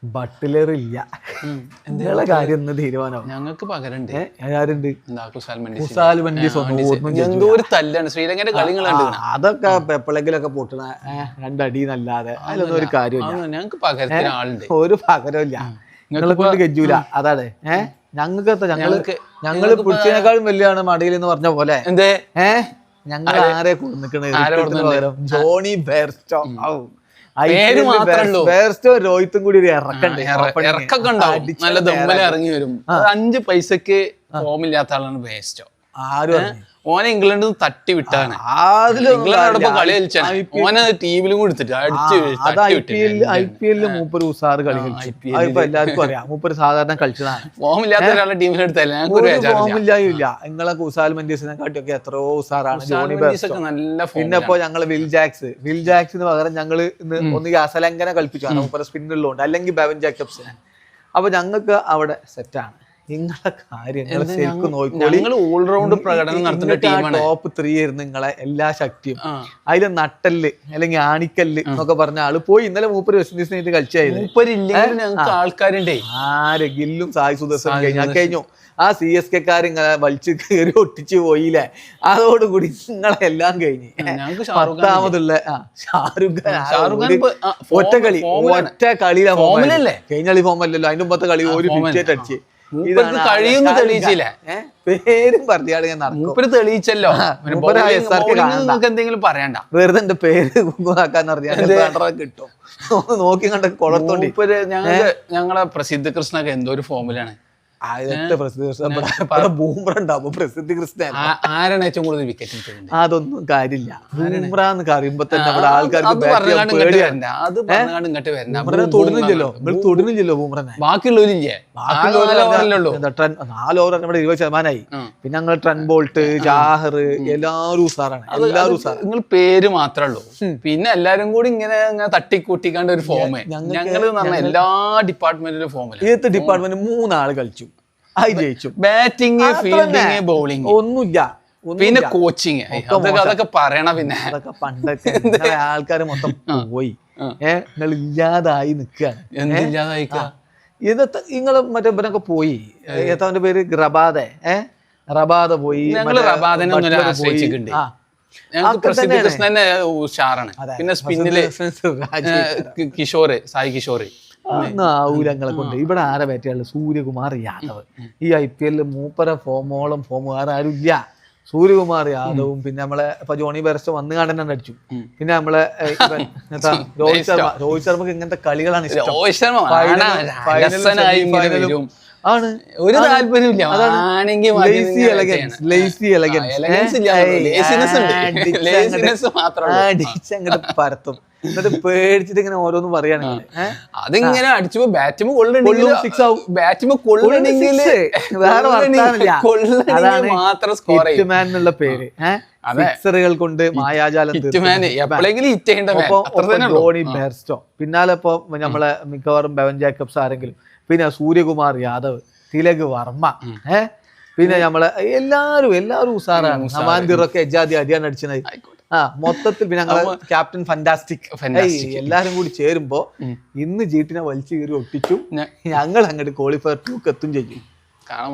Buttler ഇല്ല. നിങ്ങളെ കാര്യം ഒന്ന് തീരുമാനം. ഞങ്ങൾക്ക് പകരണ്ട്. ആരുണ്ട്? കുസാൽ മെൻഡിസ് എന്തോ ഒരു തല്ലാണ് ശ്രീലങ്കന്റെ കളികളുണ്ട്. അതൊക്കെ എപ്പോഴെങ്കിലൊക്കെ പൊട്ടണ രണ്ടടി നല്ലാതെ അതിലൊന്നും ഒരു കാര്യമില്ല. ഞങ്ങൾക്ക് പകരത്തിന് ആളുണ്ട്. ഒരു പകരമില്ല. നിങ്ങളെ കൊണ്ട് ഗജൂല. അതാണ് ഞങ്ങള് പിടിച്ചതിനേക്കാളും വലിയാണ് മടിയിൽ എന്ന് പറഞ്ഞ പോലെ. എന്തേ ഞങ്ങൾ ആരെ കൊടുക്കണ ജോണി ബെയർസ്റ്റോ. ബെയർസ്റ്റോ രോഹിത്തും കൂടി ഒരു ഇറക്കൊക്കെ ഉണ്ടാവും. നല്ല ദമ്മല ഇറങ്ങി വരും. 5 പൈസക്ക് ഫോം ഇല്ലാത്ത ആളാണ് ബെയർസ്റ്റോ. ആരും ഓനെ ഇംഗ്ലണ്ടിൽ തട്ടി വിട്ടാണ്. ഇംഗ്ലണ്ടോടൊപ്പം കളി കളിച്ചാണ്. ഓനെ ടീമിലും കൊടുത്തിട്ട് IPL മൂപ്പര് ഉസാറ് കളി കളിച്ചു. എല്ലാവർക്കും അറിയാം. മൂപ്പര് സാധാരണ കളിച്ചതാണ്. ഫോം ഇല്ലാത്ത ഒരാളുടെ ടീമിലെടുത്തല്ല. ഫോമില്ല. നിങ്ങളെ കുസാൽ മെൻഡിസിനെ കാട്ടിയൊക്കെ എത്രയോ ഉസാറാണ് ജോണി ബെയർസ്റ്റോ. പിന്നെ ഇപ്പൊ ഞങ്ങള് വിൽ ജാക്സിന് പകരം ഞങ്ങള് ഒന്നുകിൽ അസലങ്കനെ കളിപ്പിച്ചു. മൂപ്പര് സ്പിന്നുള്ളതുകൊണ്ട്, അല്ലെങ്കിൽ ബെവൻ ജാക്കബ്സിനെ. അപ്പൊ ഞങ്ങൾക്ക് അവിടെ സെറ്റാണ്. നിങ്ങളെ കാര്യങ്ങൾ ശരിക്കും നോക്കിക്കോളി. ടോപ്പ് 3 ആയിരുന്നു നിങ്ങളെ എല്ലാ ശക്തിയും. അതില് നട്ടല് അല്ലെങ്കിൽ ആണിക്കല്ല് എന്നൊക്കെ പറഞ്ഞ ആള് പോയി. ഇന്നലെ മൂപ്പര് വെസ്റ്റ് ഇൻഡീസിനായിട്ട് കളിച്ചായിരുന്നു. ആൾക്കാരുണ്ടേ. ആര് ഗില്ലും സായ് സുദർശനും കഴിഞ്ഞു. ആ CSK ഇങ്ങനെ വലിച്ചു കയറി ഒട്ടിച്ചു പോയില്ലേ. അതോടുകൂടി നിങ്ങളെല്ലാം കഴിഞ്ഞ്. 10ാമതുള്ള ഷാറുഖ് ഖാൻ ഒറ്റ കളിയിലെ കഴിഞ്ഞ കളി ഫോമല്ലല്ലോ. അതിന്റെ മുമ്പത്തെ കളി ഒരു ഫിഫ്റ്റ് അടിച്ച് കഴിയുന്നു തെളിയിച്ചില്ല. പേരും പറഞ്ഞാണ് ഞാൻ നടക്കും. തെളിയിച്ചല്ലോ. എന്തെങ്കിലും പറയണ്ട. വെറുതെ എന്റെ പേര് ആക്കാന്ന് പറഞ്ഞാൽ കിട്ടും. നോക്കി കണ്ട കൊളർത്തോണ്ടി. ഞങ്ങളെ പ്രസിദ്ധ കൃഷ്ണൊക്കെ എന്തോ ഒരു ഫോമിലാണ്. പ്രസിദ്ധ കൃഷ്ണ ആരാണ് ഏറ്റവും കൂടുതൽ വിക്കറ്റ്? അതൊന്നും കാര്യമില്ല. ബൂംറാന്ന് പറയുമ്പോ തന്നെ അവിടെ ആൾക്കാർക്ക് തൊടുന്നില്ലല്ലോ ബൂംറനെ. ബാക്കിയുള്ളവരില്ലേ? 4 ഓവർ നമ്മുടെ 20% പിന്നെ ഞങ്ങൾ ട്രെൻ ബോൾട്ട്, ചാഹർ എല്ലാവരും ഉസാറാണ്. നിങ്ങൾ പേര് മാത്രമേ ഉള്ളൂ. പിന്നെ എല്ലാരും കൂടി ഇങ്ങനെ തട്ടിക്കൂട്ടിക്കാണ്ട് ഒരു ഫോമ്. ഞങ്ങള് എല്ലാ ഡിപ്പാർട്ട്മെന്റിലും ഫോമില്ല. ഏത് ഡിപ്പാർട്ട്മെന്റ് 3 ആള് കളിച്ചു. ജയിച്ചു. ബാറ്റിംഗ്, ഫീൽഡിങ്, ബൗളിംഗ് ഒന്നുമില്ല. പിന്നെ കോച്ചിങ്. അതൊക്കെ പറയണ. പിന്നെ അതൊക്കെ പണ്ടൊക്കെ ആൾക്കാര് മൊത്തം പോയി. നിങ്ങൾ ഇല്ലാതായി നിൽക്കുകയാണ്. നിങ്ങള് മറ്റേ ഇവരൊക്കെ പോയി. ഏതാവന്റെ പേര് റബാദ പോയി. ഉഷാറാണ്. പിന്നെ സ്പിന്നില് സായി കിഷോർ. ആവൂലങ്ങളെ കൊണ്ട് ഇവിടെ ആരെ പറ്റിയുള്ള സൂര്യകുമാർ യാദവ്. ഈ IPL മൂപ്പര ഫോമോളം ഫോമുകാർ ആരും ഇല്ല. സൂര്യകുമാർ യാദവും പിന്നെ നമ്മളെ ഇപ്പൊ ജോണി ബെയർസ്റ്റോ വന്നു കാണാൻ തന്നെ അടിച്ചു. പിന്നെ നമ്മളെ രോഹിത് ശർമ്മക്ക് ഇങ്ങനത്തെ കളികളാണ് ഇഷ്ടം. ആണ് ഒരു താല്പര്യമില്ല. അങ്ങോട്ട് പരത്തും. എന്നിട്ട് പേടിച്ചിട്ട് ഇങ്ങനെ ഓരോന്നും പറയുകയാണെങ്കിൽ അതിങ്ങനെ അടിച്ചപ്പോ ബാറ്റുമ്പോ കൊള്ളണെങ്കിൽ എന്നുള്ള പേര് സിക്സറുകൾ കൊണ്ട് മായാജാലം. ജോണി ബെയർസ്റ്റോ പിന്നാലെ ഇപ്പൊ നമ്മളെ മിക്കവാറും ബെവൻ ജാക്കബ്സ് ആരെങ്കിലും, പിന്നെ സൂര്യകുമാർ യാദവ്, തിലക് വർമ്മ, പിന്നെ നമ്മളെ എല്ലാരും ഉസാറാണ്. സമാന്തിറൊക്കെ എജാദി അടിയാണ് അടിച്ചത്. മൊത്തത്തിൽ പിന്നെ ഞങ്ങളെ ക്യാപ്റ്റൻ ഫന്റാസ്റ്റിക് എല്ലാരും കൂടി ചേരുമ്പോ ഇന്ന് ജീട്ടിനെ വലിച്ചു കയറി ഒട്ടിച്ചു. ഞങ്ങൾ അങ്ങോട്ട് ക്വാളിഫയർ 2 എത്തും ചെയ്യും. കാണാം.